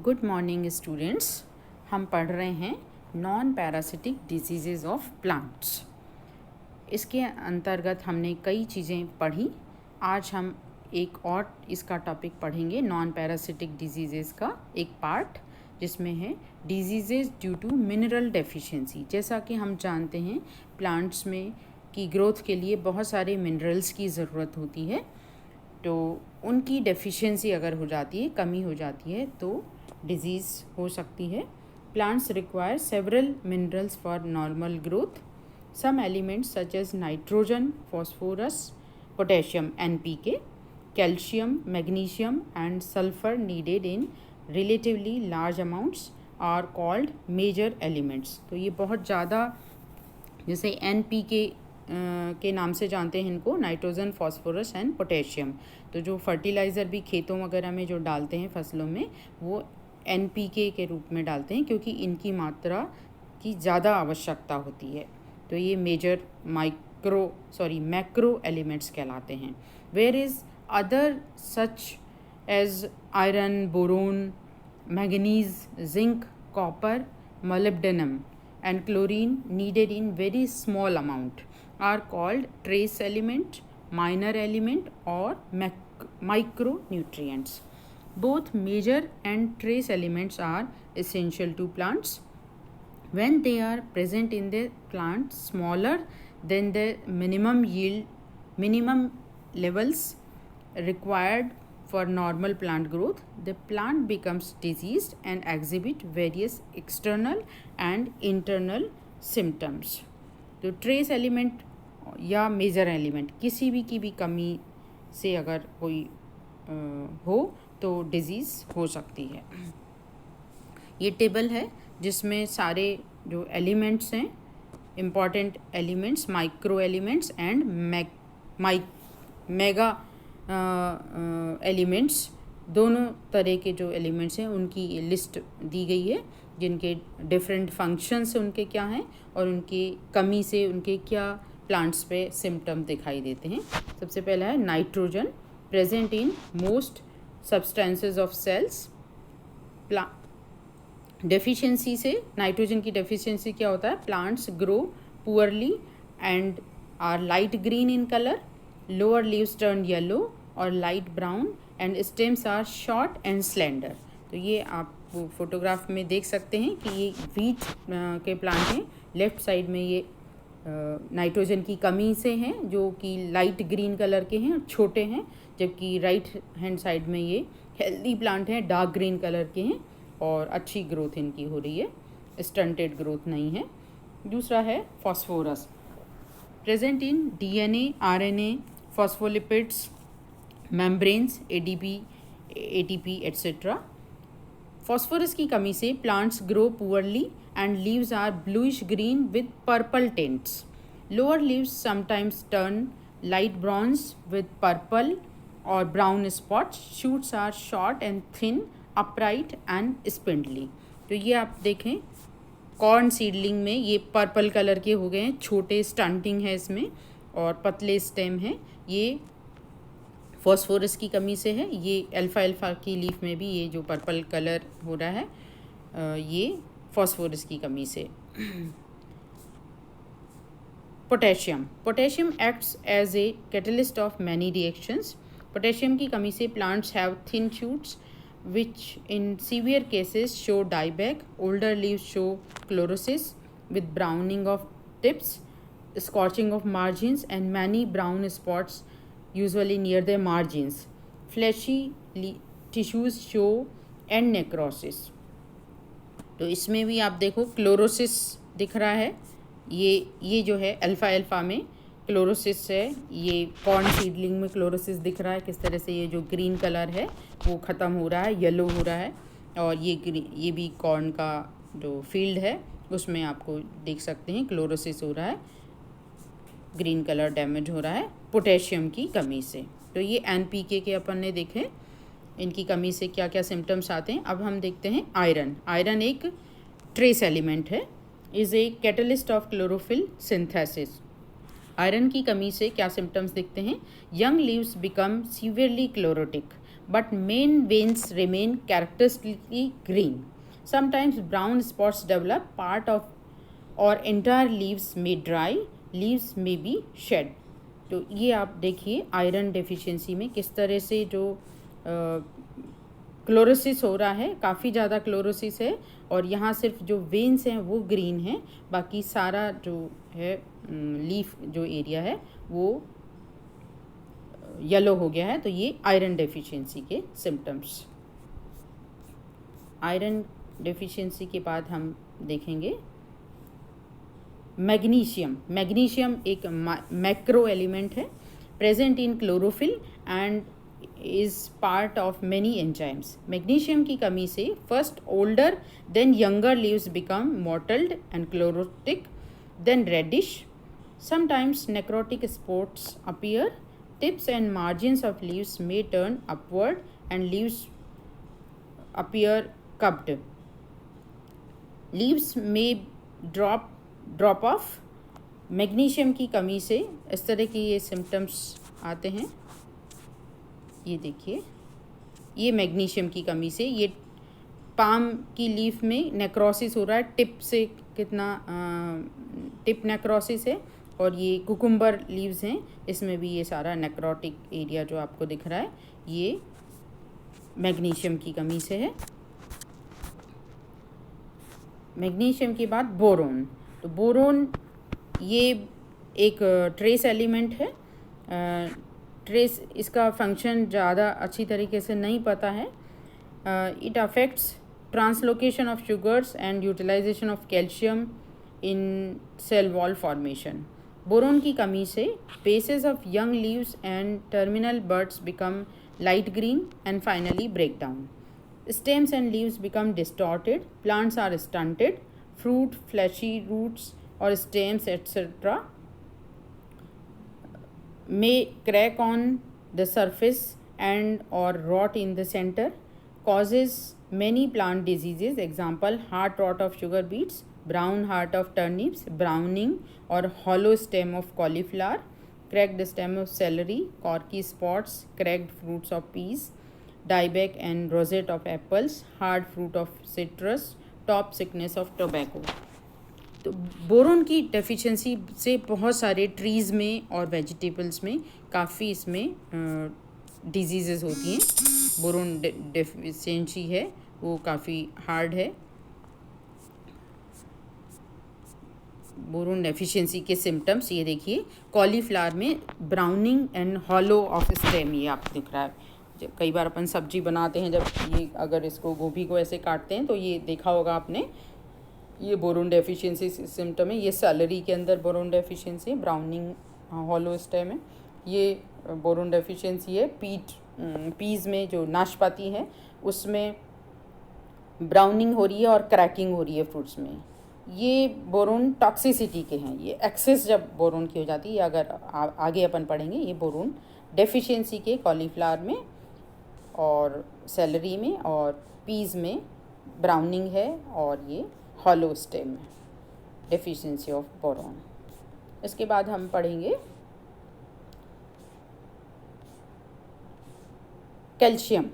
Good morning students. हम पढ़ रहे हैं non parasitic diseases of plants. इसके अंतर्गत हमने कई चीज़ें पढ़ी। आज हम एक और इसका टॉपिक पढ़ेंगे, नॉन पैरासिटिक डिजीज़ेज़ का एक पार्ट, जिसमें है diseases due to mineral deficiency. जैसा कि हम जानते हैं प्लांट्स में की ग्रोथ के लिए बहुत सारे मिनरल्स की ज़रूरत होती है, तो उनकी डेफिशिएंसी अगर हो जाती है, कमी हो जाती है, तो डिजीज़ हो सकती है। Plants require several minerals for normal growth. Some elements such as nitrogen, phosphorus, potassium (NPK), calcium, magnesium and sulfur needed in relatively large amounts are called major elements. तो ये बहुत ज़्यादा, जैसे NPK के नाम से जानते हैं इनको, नाइट्रोजन, फॉस्फोरस एंड पोटेशियम। तो जो फर्टिलाइज़र भी खेतों वगैरह में जो डालते हैं फसलों में, वो NPK के रूप में डालते हैं, क्योंकि इनकी मात्रा की ज़्यादा आवश्यकता होती है। तो ये मेजर मैक्रो एलिमेंट्स कहलाते हैं। Where is other such as iron, boron, manganese, zinc, copper, molybdenum and chlorine needed in very small amount are called trace element, minor element or micronutrients. Both major and trace elements are essential to plants. When they are present in the plant smaller than the minimum levels required for normal plant growth, the plant becomes diseased and exhibit various external and internal symptoms. तो trace element या major element किसी भी की भी कमी से अगर कोई हो तो डिजीज़ हो सकती है। ये टेबल है जिसमें सारे जो एलिमेंट्स हैं, important elements, micro elements and mega elements, दोनों तरह के जो एलिमेंट्स हैं उनकी लिस्ट दी गई है, जिनके डिफरेंट फंक्शंस उनके क्या हैं और उनकी कमी से उनके क्या प्लांट्स पे सिम्टम दिखाई देते हैं। सबसे पहला है nitrogen, present in most substances of cells. Deficiency से, नाइट्रोजन की डेफिशिएंसी क्या होता है? Plants grow poorly and are light green in colour, lower leaves turn yellow और light brown and stems are short and slender. तो ये आप photograph में देख सकते हैं कि ये वीट के प्लांट हैं। लेफ्ट साइड में ये नाइट्रोजन की कमी से हैं, जो कि लाइट ग्रीन कलर के हैं और छोटे हैं, जबकि राइट हैंड साइड में ये हेल्दी प्लांट हैं, डार्क ग्रीन कलर के हैं और अच्छी ग्रोथ इनकी हो रही है, स्टंटेड ग्रोथ नहीं है। दूसरा है phosphorus, present in DNA, RNA, phospholipids, membranes, ATP etcetera. Phosphorus की कमी से plants grow poorly and leaves are bluish green with purple tints. Lower leaves sometimes turn light browns with purple और brown spots. Shoots are short and thin, upright and spindly. तो ये आप देखें, corn seedling में ये purple colour के हो गए हैं, छोटे स्टंटिंग है इसमें और पतले स्टेम हैं। ये फॉस्फोरस की कमी से है। ये अल्फा की लीफ में भी ये जो पर्पल कलर हो रहा है, ये फॉस्फोरस की कमी से। Potassium acts as a catalyst of many reactions. Potassium की कमी से plants have thin shoots which in severe cases show dieback. Older leaves show chlorosis with browning of tips, scorching of margins and many brown spots usually near the margins. Fleshy tissues show end necrosis. तो इसमें भी आप देखो chlorosis दिख रहा है। ये जो है अल्फा में क्लोरोसिस है। ये कॉर्न सीडलिंग में क्लोरोसिस दिख रहा है, किस तरह से ये जो ग्रीन कलर है वो ख़त्म हो रहा है, येलो हो रहा है। और ये भी कॉर्न का जो फील्ड है उसमें आपको देख सकते हैं क्लोरोसिस हो रहा है, ग्रीन कलर डैमेज हो रहा है पोटेशियम की कमी से। तो ये NPK के अपन ने देखे, इनकी कमी से क्या क्या सिम्टम्स आते हैं। अब हम देखते हैं आयरन एक ट्रेस एलिमेंट है, is a catalyst of chlorophyll synthesis. Iron की कमी से क्या सिम्टम्स दिखते हैं? Young leaves become severely chlorotic, but main veins remain characteristically green. Sometimes brown spots develop, part of or entire leaves may dry, leaves may be shed. तो ये आप देखिए आयरन डेफिशिएंसी में किस तरह से जो क्लोरोसिस हो रहा है, काफ़ी ज़्यादा क्लोरोसिस है, और यहाँ सिर्फ जो वेन्स हैं वो ग्रीन हैं, बाकी सारा जो है लीफ जो एरिया है वो येलो हो गया है। तो ये आयरन डेफिशिएंसी के सिम्टम्स। आयरन डेफिशिएंसी के बाद हम देखेंगे मैग्नीशियम। मैग्नीशियम एक मैक्रो एलिमेंट है, present in chlorophyll and is part of many enzymes. Magnesium की कमी से first older then younger leaves become mottled and chlorotic, then reddish, sometimes necrotic spots appear, tips and margins of leaves may turn upward and leaves appear cupped. Leaves may drop off. Magnesium की कमी से इस तरह की ये symptoms आते हैं। ये देखिए, ये मैग्नीशियम की कमी से ये पाम की लीफ में नेक्रोसिस हो रहा है, टिप से कितना टिप नेक्रोसिस है, और ये कुकुम्बर लीव्स हैं, इसमें भी ये सारा नेक्रोटिक एरिया जो आपको दिख रहा है ये मैग्नीशियम की कमी से है। मैग्नीशियम के बाद बोरोन। तो बोरोन ये एक ट्रेस एलिमेंट है। ट्रेस इसका फंक्शन ज़्यादा अच्छी तरीके से नहीं पता है। It affects translocation of sugars and utilisation of calcium in cell wall formation. Boron की कमी से bases of young leaves and terminal buds become light green and finally break down. Stems and leaves become distorted, plants are stunted, fruit, fleshy roots or stems etc. may crack on the surface and or rot in the center, causes many plant diseases, example heart rot of sugar beets, brown heart of turnips, browning or hollow stem of cauliflower, cracked stem of celery, corky spots, cracked fruits of peas, dieback and rosette of apples, hard fruit of citrus, top sickness of tobacco. तो boron की deficiency से बहुत सारे trees में और vegetables में काफ़ी इसमें डिजीज़ेस होती हैं। बोरोन डेफिशिएंसी है वो काफ़ी हार्ड है। बोरोन डेफिशिएंसी के सिम्टम्स ये देखिए, कॉलीफ्लावर में browning and hollow of stem, ये आप दिख रहा है। जब कई बार अपन सब्जी बनाते हैं, जब ये अगर इसको गोभी को ऐसे काटते हैं तो ये देखा होगा आपने, ये बोरोन डेफिशिएंसी सिम्टम है। ये सैलरी के अंदर boron deficiency, browning hollow stem है, ये बोरोन डेफिशिएंसी है। पीज़ में जो नाशपाती है उसमें ब्राउनिंग हो रही है और क्रैकिंग हो रही है फ्रूट्स में, ये बोरोन टॉक्सिसिटी के हैं। ये एक्सेस जब बोरोन की हो जाती है, अगर आगे अपन पढ़ेंगे, ये बोरोन डेफिशिएंसी के कॉलीफ्लावर में और सेलरी में और पीज़ में ब्राउनिंग है, और ये हॉलो स्टेम है, डेफिशिएंसी ऑफ बोरोन। इसके बाद हम पढ़ेंगे calcium,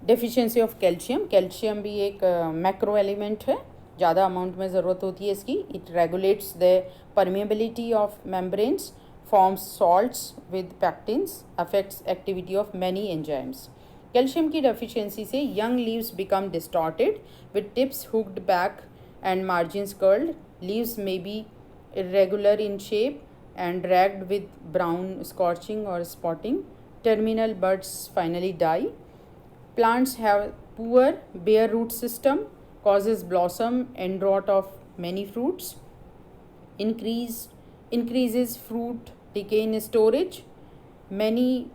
deficiency of calcium. Calcium भी एक मैक्रो एलिमेंट है, ज़्यादा अमाउंट में ज़रूरत होती है इसकी। It regulates the permeability of membranes, forms salts with pectins, affects activity of many enzymes. Calcium की डेफिशिएंसी से young leaves become distorted with tips hooked back and margins curled, leaves may be irregular in shape and ragged with brown scorching or spotting, terminal buds finally die. Plants have poor bare root system, causes blossom and rot of many fruits, increases fruit decay in storage. Many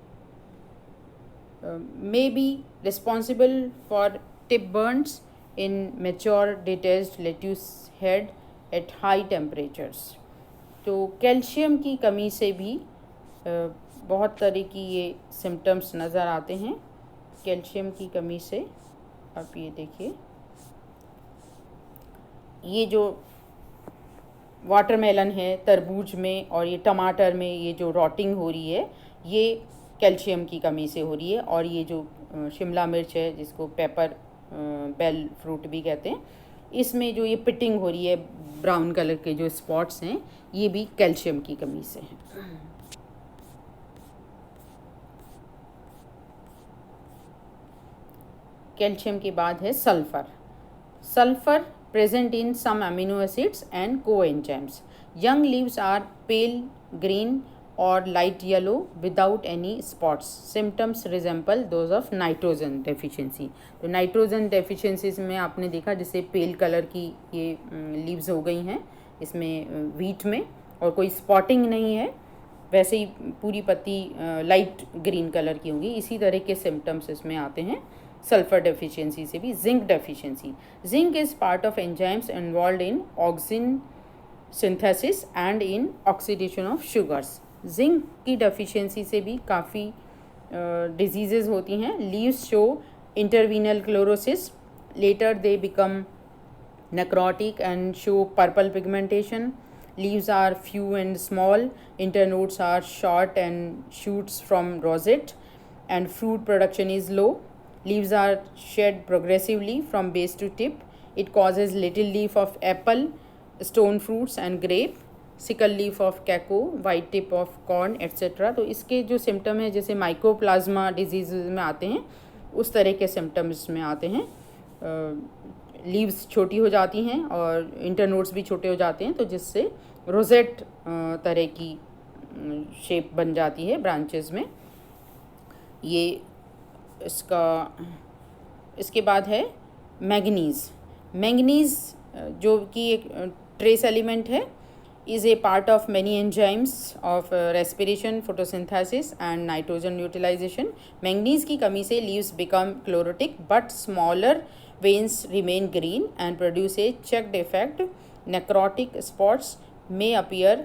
may be responsible for tip burns in mature detached lettuce head at high temperatures. तो calcium की कमी से भी बहुत तरह की ये symptoms नज़र आते हैं। कैल्शियम की कमी से आप ये देखिए, ये जो वाटरमेलन है, तरबूज में और ये टमाटर में ये जो रॉटिंग हो रही है, ये कैल्शियम की कमी से हो रही है। और ये जो शिमला मिर्च है जिसको पेपर बेल फ्रूट भी कहते हैं, इसमें जो ये पिटिंग हो रही है, ब्राउन कलर के जो स्पॉट्स हैं, ये भी कैल्शियम की कमी से हैं। कैल्शियम के बाद है sulphur. Sulphur present in some amino acids and coenzymes. Young leaves are pale green और light yellow without any spots. Symptoms resemble those of nitrogen deficiency. तो नाइट्रोजन डेफिशिएंसीज में आपने देखा जैसे पेल कलर की ये लीव्स हो गई हैं इसमें व्हीट में, और कोई स्पॉटिंग नहीं है, वैसे ही पूरी पत्ती लाइट ग्रीन कलर की होंगी। इसी तरह के सिम्टम्स इसमें आते हैं सल्फर डेफिशिएंसी से भी। Zinc deficiency. Zinc is part of enzymes involved in auxin synthesis and in oxidation of sugars. Zinc की डेफिशिएंसी से भी काफ़ी डिजीज़ेज होती हैं। Leaves show interveinal chlorosis, later they become necrotic and show purple pigmentation. Leaves are few and small. Internodes are short and shoots from rosette, and fruit production is low. Leaves are shed progressively from base to tip. It causes little leaf of apple, stone fruits and grape, sickle leaf of cacao, white tip of corn etc. तो इसके जो symptom है जैसे mycoplasma disease में आते हैं उस तरह के सिम्टम्स में आते हैं। लीव्स छोटी हो जाती हैं और इंटरनोड्स भी छोटे हो जाते हैं, तो जिससे रोजेट तरह की शेप बन जाती है ब्रांचेस में। ये इसके बाद है मैंगनीज़। मैंगनीज़ जो कि एक ट्रेस एलिमेंट है, is a part of many enzymes of respiration, photosynthesis and nitrogen utilization. Manganese की कमी से leaves become chlorotic but smaller veins remain green and produce a checked effect. Necrotic spots may appear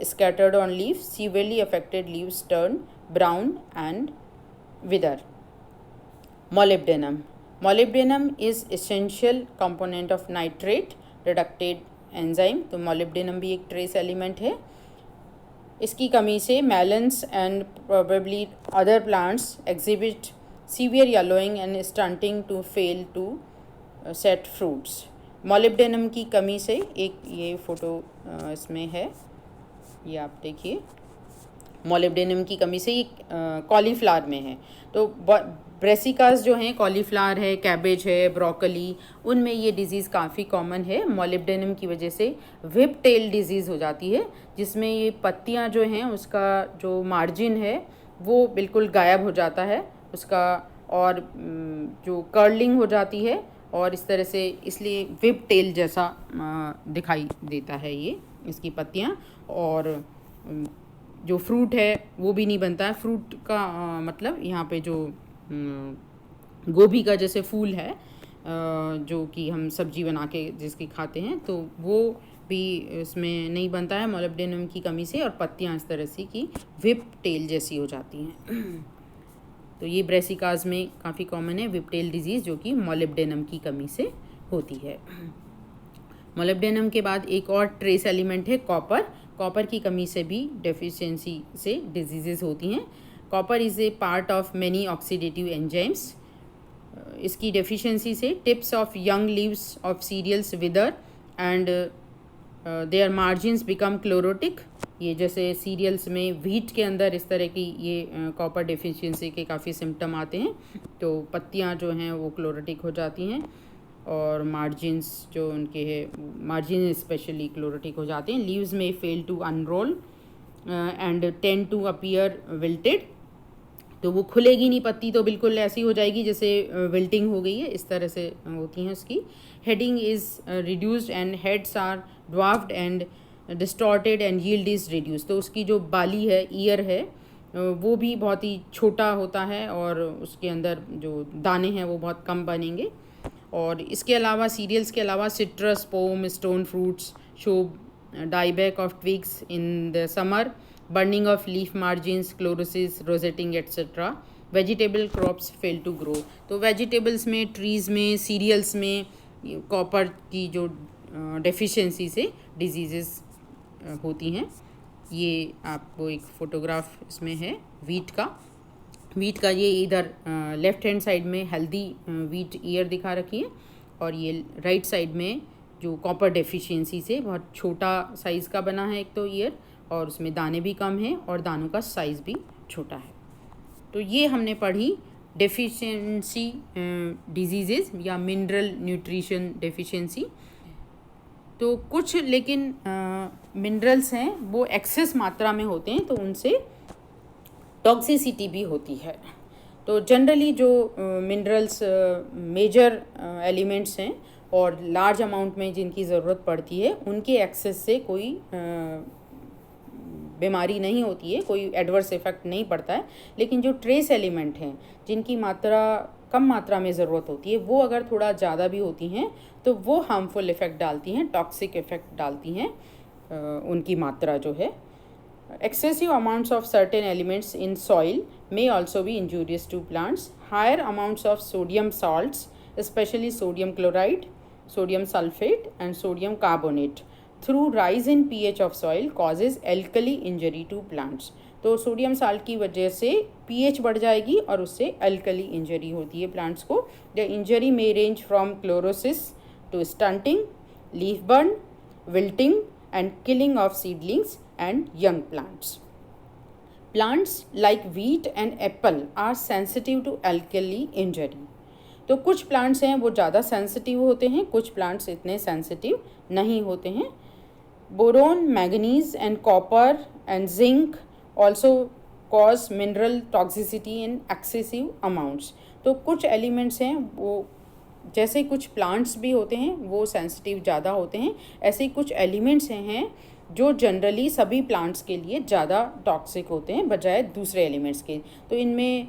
scattered on leaves. Severely affected leaves turn brown and wither. Molybdenum. Molybdenum is essential component of nitrate reductate enzyme. तो molybdenum भी एक trace element है। इसकी कमी से melons and probably other plants exhibit severe yellowing and stunting to fail to set fruits. Molybdenum की कमी से एक ये फ़ोटो इसमें है, ये आप देखिए, मोलिब्डेनम की कमी से ये कॉलीफ्लावर में है। तो ब्रेसिकास जो हैं, कॉलीफ्लावर है, कैबेज है, ब्रोकली, उनमें ये डिज़ीज़ काफ़ी कॉमन है। मोलिब्डेनम की वजह से व्हिप टेल डिज़ीज़ हो जाती है, जिसमें ये पत्तियां जो हैं उसका जो मार्जिन है वो बिल्कुल गायब हो जाता है उसका, और जो कर्लिंग हो जाती है और इस तरह से, इसलिए व्हिप टेल जैसा दिखाई देता है ये इसकी पत्तियां। और जो फ्रूट है वो भी नहीं बनता है। फ्रूट का मतलब यहाँ पे जो गोभी का जैसे फूल है जो कि हम सब्जी बना के जिसकी खाते हैं, तो वो भी इसमें नहीं बनता है मोलिब्डेनम की कमी से, और पत्तियाँ इस तरह से की व्हिप टेल जैसी हो जाती हैं। तो ये ब्रेसिकाज में काफ़ी कॉमन है व्हिप टेल डिजीज़, जो कि मोलिब्डेनम की कमी से होती है। मोलिब्डेनम के बाद एक और ट्रेस एलिमेंट है कॉपर। कॉपर की कमी से भी डेफिशिएंसी से डिजीज़ेज होती हैं। Copper is a part of many oxidative enzymes. इसकी डेफिशिएंसी से tips of young leaves of cereals wither and their margins become chlorotic. ये जैसे सीरियल्स में व्हीट के अंदर इस तरह की ये कॉपर डेफिशिएंसी के काफ़ी सिम्टम आते हैं, तो पत्तियां जो हैं वो क्लोरोटिक हो जाती हैं और मार्जिन्स जो उनके हैं, मार्जिन स्पेशली क्लोरोटिक हो जाते हैं। लीव्स में fail to unroll and tend to appear wilted. तो वो खुलेगी नहीं पत्ती, तो बिल्कुल ऐसी हो जाएगी जैसे विल्टिंग हो गई है, इस तरह से होती हैं उसकी। Heading is reduced and heads are dwarfed and distorted and yield is reduce. तो उसकी जो बाली है, ईयर है, वो भी बहुत ही छोटा होता है और उसके अंदर जो दाने हैं वो बहुत कम बनेंगे। और इसके अलावा सीरियल्स के अलावा citrus, pome, stone fruits show dieback of twigs in the summer, burning of leaf margins, chlorosis, rosetting etc. Vegetable crops fail to grow. तो वेजिटेबल्स में, ट्रीज़ में, सीरियल्स में कॉपर की जो डेफिशिएंसी से डिजीज़ेस होती हैं। ये आपको एक फ़ोटोग्राफ इसमें है व्हीट का, वीट का ये इधर लेफ़्ट हैंड साइड में हेल्दी वीट ईयर दिखा रखी है, और ये राइट साइड में जो कॉपर डेफिशिएंसी से बहुत छोटा साइज़ का बना है एक तो ईयर, और उसमें दाने भी कम हैं और दानों का साइज़ भी छोटा है। तो ये हमने पढ़ी डेफिशिएंसी डिजीज़ेज़ या मिनरल न्यूट्रिशन डेफिशिएंसी। तो कुछ लेकिन मिनरल्स हैं वो एक्सेस मात्रा में होते हैं, तो उनसे टॉक्सिसिटी भी होती है। तो जनरली जो मिनरल्स मेजर एलिमेंट्स हैं और लार्ज अमाउंट में जिनकी ज़रूरत पड़ती है, उनके एक्सेस से कोई बीमारी नहीं होती है, कोई एडवर्स इफ़ेक्ट नहीं पड़ता है। लेकिन जो ट्रेस एलिमेंट हैं जिनकी मात्रा कम मात्रा में ज़रूरत होती है, वो अगर थोड़ा ज़्यादा भी होती हैं तो वो हार्मफुल इफ़ेक्ट डालती हैं, टॉक्सिक इफ़ेक्ट डालती हैं उनकी मात्रा जो है। Excessive amounts of certain elements in soil may also be injurious to plants. Higher amounts of sodium salts, especially sodium chloride, sodium sulfate and sodium carbonate, through rise in pH of soil causes alkali injury to plants. तो sodium salt की वजह से pH बढ़ जाएगी और उससे alkali injury होती है प्लांट्स को। The injury may range from chlorosis to stunting, leaf burn, wilting and killing of seedlings and young plants. Plants like wheat and apple are sensitive to alkali injury. तो कुछ plants हैं वो ज़्यादा sensitive होते हैं, कुछ plants इतने sensitive नहीं होते हैं। Boron, manganese and copper and zinc also cause mineral toxicity in excessive amounts. तो कुछ एलिमेंट्स हैं वो, जैसे कुछ प्लांट्स भी होते हैं वो सेंसिटिव ज़्यादा होते हैं, ऐसे ही कुछ एलिमेंट्स हैं जो जनरली सभी प्लांट्स के लिए ज़्यादा टॉक्सिक होते हैं बजाय दूसरे एलिमेंट्स के। तो इनमें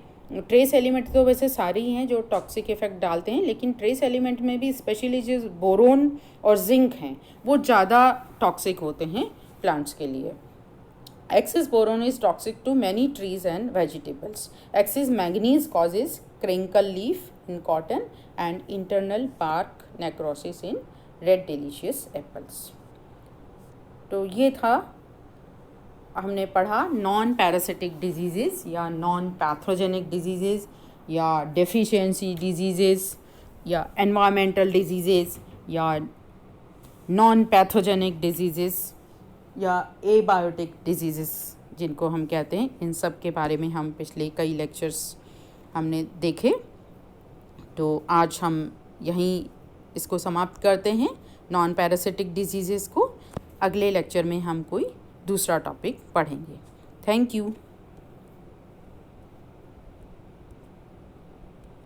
ट्रेस एलिमेंट तो वैसे सारे ही हैं जो टॉक्सिक इफेक्ट डालते हैं, लेकिन ट्रेस एलिमेंट में भी स्पेशली जो बोरोन और जिंक हैं वो ज़्यादा टॉक्सिक होते हैं प्लांट्स के लिए। Excess boron is toxic to many trees and vegetables. Excess manganese causes crinkle leaf in cotton and internal bark necrosis in red delicious apples. तो ये था, हमने पढ़ा नॉन पैरासिटिक डिजीज़ेज़ या नॉन पैथोजेनिक डिजीज़ेज़ या deficiency diseases या environmental diseases या non pathogenic diseases या एबायोटिक डिजीज़ेस जिनको हम कहते हैं, इन सब के बारे में हम पिछले कई लेक्चर्स हमने देखे। तो आज हम यहीं इसको समाप्त करते हैं नॉन पैरासिटिक डिजीज़ेस को। अगले लेक्चर में हम कोई दूसरा टॉपिक पढ़ेंगे। Thank you.